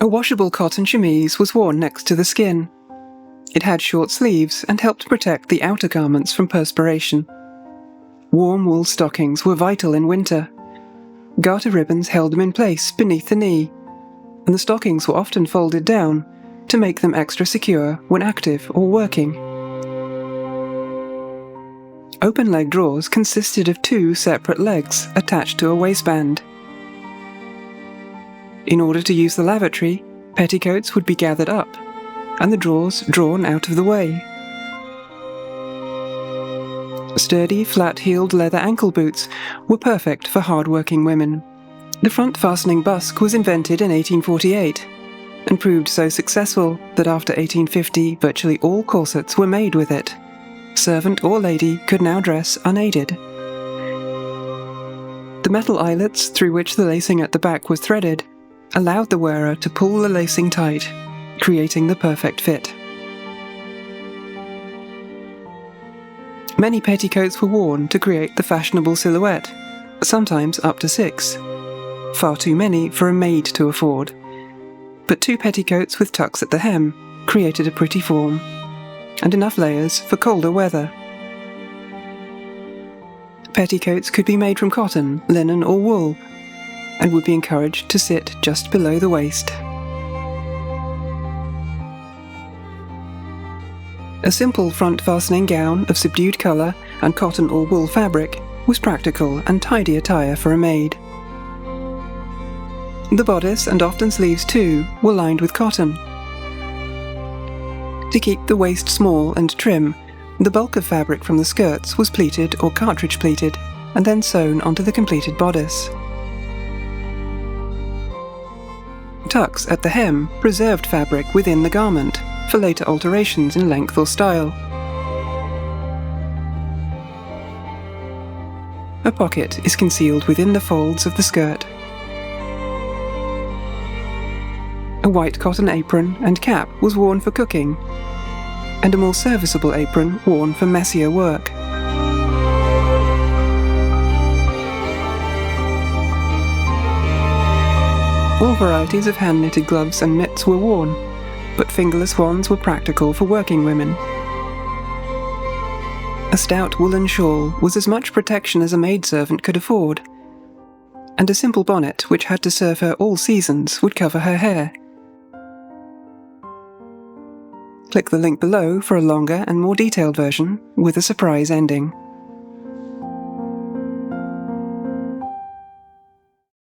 A washable cotton chemise was worn next to the skin. It had short sleeves and helped protect the outer garments from perspiration. Warm wool stockings were vital in winter. Garter ribbons held them in place beneath the knee, and the stockings were often folded down to make them extra secure when active or working. Open leg drawers consisted of 2 separate legs attached to a waistband. In order to use the lavatory, petticoats would be gathered up, and the drawers drawn out of the way. Sturdy, flat-heeled leather ankle boots were perfect for hard-working women. The front-fastening busk was invented in 1848, and proved so successful that after 1850 virtually all corsets were made with it. Servant or lady could now dress unaided. The metal eyelets through which the lacing at the back was threaded allowed the wearer to pull the lacing tight, creating the perfect fit. Many petticoats were worn to create the fashionable silhouette, sometimes up to 6. Far too many for a maid to afford. But 2 petticoats with tucks at the hem created a pretty form, and enough layers for colder weather. Petticoats could be made from cotton, linen or wool, and would be encouraged to sit just below the waist. A simple front-fastening gown of subdued colour and cotton or wool fabric was practical and tidy attire for a maid. The bodice, and often sleeves too, were lined with cotton. To keep the waist small and trim, the bulk of fabric from the skirts was pleated or cartridge pleated, and then sewn onto the completed bodice. Tucks at the hem preserved fabric within the garment for later alterations in length or style. A pocket is concealed within the folds of the skirt. A white cotton apron and cap was worn for cooking, and a more serviceable apron worn for messier work. All varieties of hand-knitted gloves and mitts were worn, but fingerless ones were practical for working women. A stout woolen shawl was as much protection as a maidservant could afford, and a simple bonnet which had to serve her all seasons would cover her hair. Click the link below for a longer and more detailed version with a surprise ending.